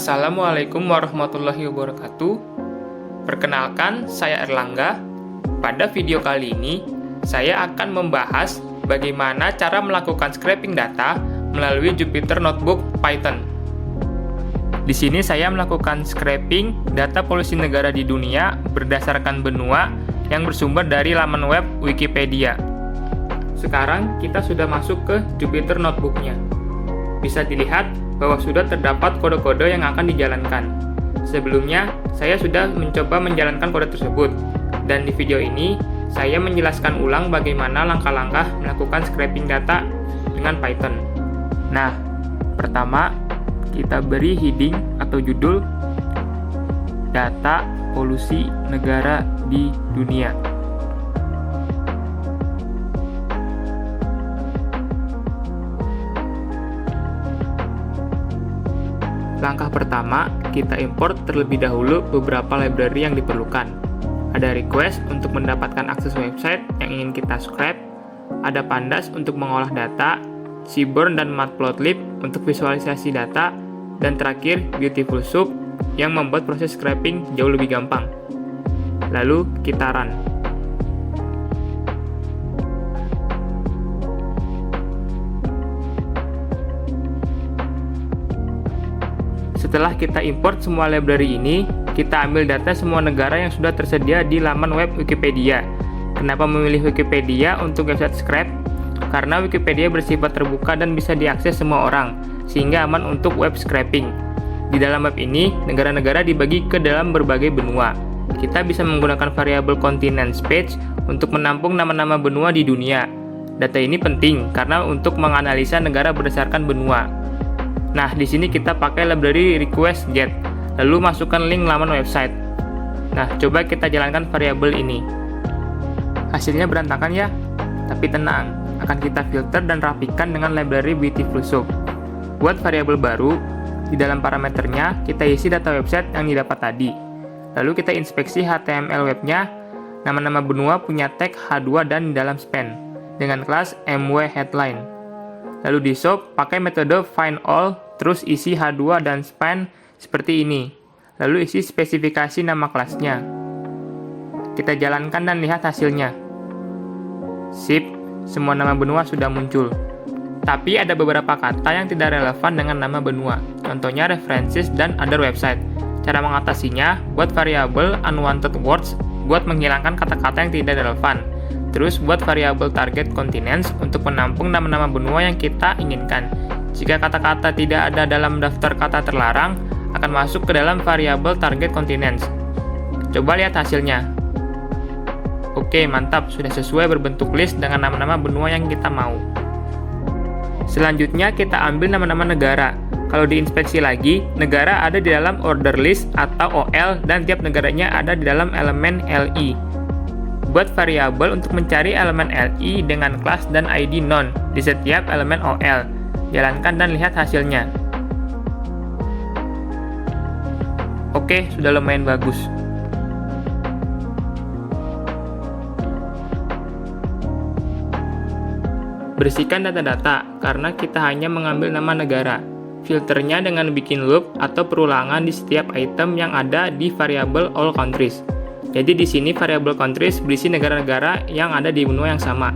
Assalamualaikum warahmatullahi wabarakatuh. Perkenalkan, saya Erlangga. Pada video kali ini, saya akan membahas bagaimana cara melakukan scraping data melalui Jupyter Notebook Python. Di sini saya melakukan scraping data polusi negara di dunia berdasarkan benua yang bersumber dari laman web Wikipedia. Sekarang kita sudah masuk ke Jupyter Notebook-nya. Bisa dilihat bahwa sudah terdapat kode-kode yang akan dijalankan. Sebelumnya, saya sudah mencoba menjalankan kode tersebut, dan di video ini, saya menjelaskan ulang bagaimana langkah-langkah melakukan scraping data dengan Python. Nah, pertama, kita beri heading atau judul Data Polusi Negara di Dunia. Langkah pertama, kita import terlebih dahulu beberapa library yang diperlukan. Ada request untuk mendapatkan akses website yang ingin kita scrape, ada pandas untuk mengolah data, seaborn dan matplotlib untuk visualisasi data, dan terakhir Beautiful Soup yang membuat proses scraping jauh lebih gampang. Lalu kita run. Setelah kita import semua library ini, kita ambil data semua negara yang sudah tersedia di laman web Wikipedia. Kenapa memilih Wikipedia untuk website scrap? Karena Wikipedia bersifat terbuka dan bisa diakses semua orang, sehingga aman untuk web scraping. Di dalam web ini, negara-negara dibagi ke dalam berbagai benua. Kita bisa menggunakan variabel continents page untuk menampung nama-nama benua di dunia. Data ini penting karena untuk menganalisa negara berdasarkan benua. Nah, di sini kita pakai library request get, lalu masukkan link laman website. Nah, coba kita jalankan variabel ini. Hasilnya berantakan ya? Tapi tenang, akan kita filter dan rapikan dengan library Beautiful Soup. Buat variabel baru, di dalam parameternya kita isi data website yang didapat tadi. Lalu kita inspeksi HTML webnya, nama-nama benua punya tag H2 dan di dalam span, dengan kelas MW headline. Lalu di SOAP pakai metode find all, terus isi H2 dan span seperti ini. Lalu isi spesifikasi nama kelasnya. Kita jalankan dan lihat hasilnya. Sip, semua nama benua sudah muncul. Tapi ada beberapa kata yang tidak relevan dengan nama benua. Contohnya references dan other website. Cara mengatasinya, buat variabel unwanted words buat menghilangkan kata-kata yang tidak relevan. Terus buat variabel target continents untuk menampung nama-nama benua yang kita inginkan. Jika kata-kata tidak ada dalam daftar kata terlarang, akan masuk ke dalam variabel target continents. Coba lihat hasilnya. Oke, mantap, sudah sesuai berbentuk list dengan nama-nama benua yang kita mau. Selanjutnya kita ambil nama-nama negara. Kalau diinspeksi lagi, negara ada di dalam order list atau OL dan tiap negaranya ada di dalam elemen LI. Buat variabel untuk mencari elemen LI dengan kelas dan ID non di setiap elemen OL. Jalankan dan lihat hasilnya. Oke, sudah lumayan bagus. Bersihkan data-data, karena kita hanya mengambil nama negara. Filternya dengan bikin loop atau perulangan di setiap item yang ada di variabel all countries. Jadi di sini variabel countries berisi negara-negara yang ada di benua yang sama.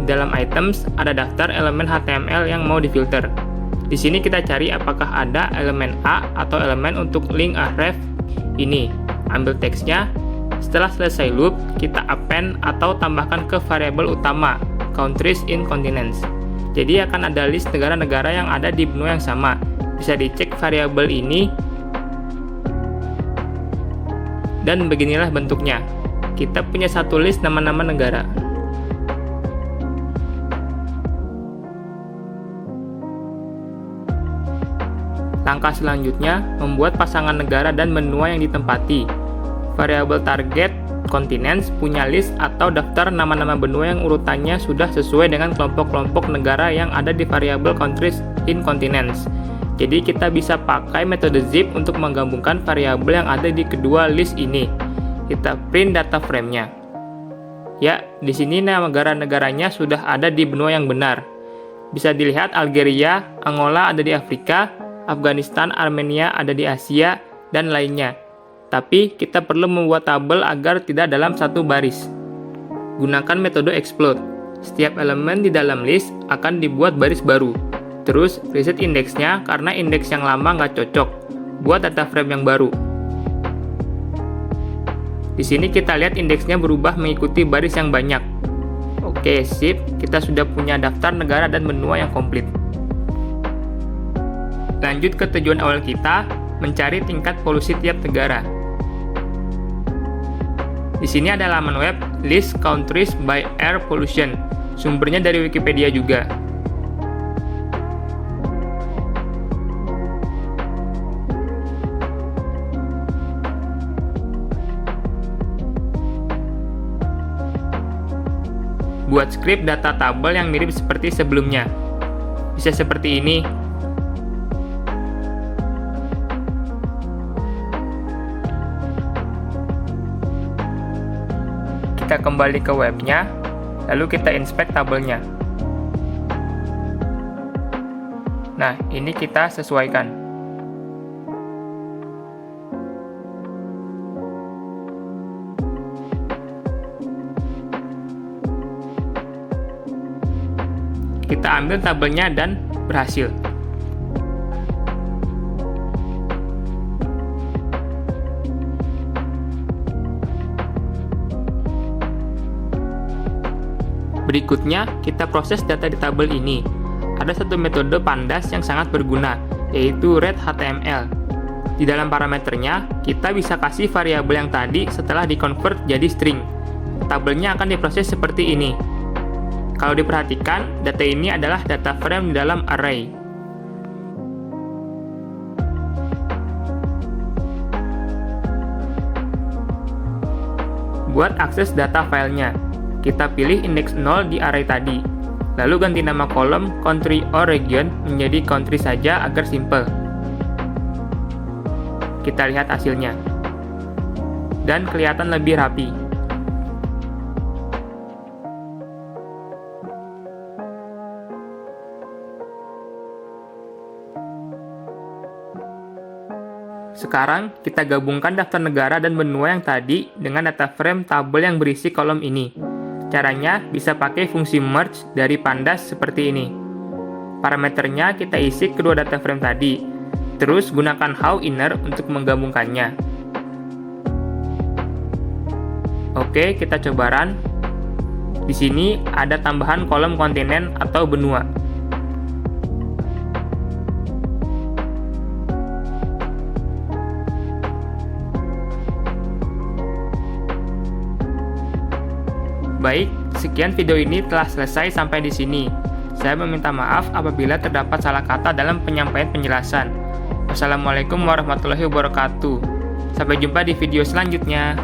Di dalam items ada daftar elemen HTML yang mau difilter. Di sini kita cari apakah ada elemen A atau elemen untuk link href ini. Ambil teksnya. Setelah selesai loop, kita append atau tambahkan ke variabel utama countries in continents. Jadi akan ada list negara-negara yang ada di benua yang sama. Bisa dicek variabel ini. Dan beginilah bentuknya. Kita punya satu list nama-nama negara. Langkah selanjutnya, membuat pasangan negara dan benua yang ditempati. Variabel target continents punya list atau daftar nama-nama benua yang urutannya sudah sesuai dengan kelompok-kelompok negara yang ada di variabel countries in continents. Jadi kita bisa pakai metode zip untuk menggabungkan variabel yang ada di kedua list ini. Kita print data frame-nya. Ya, di sini nama negara-negaranya sudah ada di benua yang benar. Bisa dilihat Algeria, Angola ada di Afrika, Afghanistan, Armenia ada di Asia, dan lainnya. Tapi kita perlu membuat tabel agar tidak dalam satu baris. Gunakan metode explode. Setiap elemen di dalam list akan dibuat baris baru. Terus reset indeksnya karena indeks yang lama nggak cocok. Buat data frame yang baru. Di sini kita lihat indeksnya berubah mengikuti baris yang banyak. Oke, sip. Kita sudah punya daftar negara dan benua yang komplit. Lanjut ke tujuan awal kita, mencari tingkat polusi tiap negara. Di sini ada laman web List Countries by Air Pollution. Sumbernya dari Wikipedia juga. Buat script data tabel yang mirip seperti sebelumnya. Bisa seperti ini. Kita kembali ke webnya, lalu kita inspect tabelnya. Nah, ini kita sesuaikan. Kita ambil tabelnya dan berhasil. Berikutnya, kita proses data di tabel ini. Ada satu metode pandas yang sangat berguna, yaitu readHTML. Di dalam parameternya, kita bisa kasih variabel yang tadi setelah di-convert jadi string. Tabelnya akan diproses seperti ini. Kalau diperhatikan, data ini adalah data frame di dalam array. Buat akses data filenya, kita pilih indeks 0 di array tadi, lalu ganti nama kolom country or region menjadi country saja agar simple. Kita lihat hasilnya. Dan kelihatan lebih rapi. Sekarang, kita gabungkan daftar negara dan benua yang tadi dengan data frame tabel yang berisi kolom ini. Caranya bisa pakai fungsi merge dari pandas seperti ini. Parameternya kita isi kedua data frame tadi, terus gunakan how inner untuk menggabungkannya. Oke, kita coba run. Di sini ada tambahan kolom kontinen atau benua. Baik, sekian video ini telah selesai sampai di sini. Saya meminta maaf apabila terdapat salah kata dalam penyampaian penjelasan. Wassalamualaikum warahmatullahi wabarakatuh. Sampai jumpa di video selanjutnya.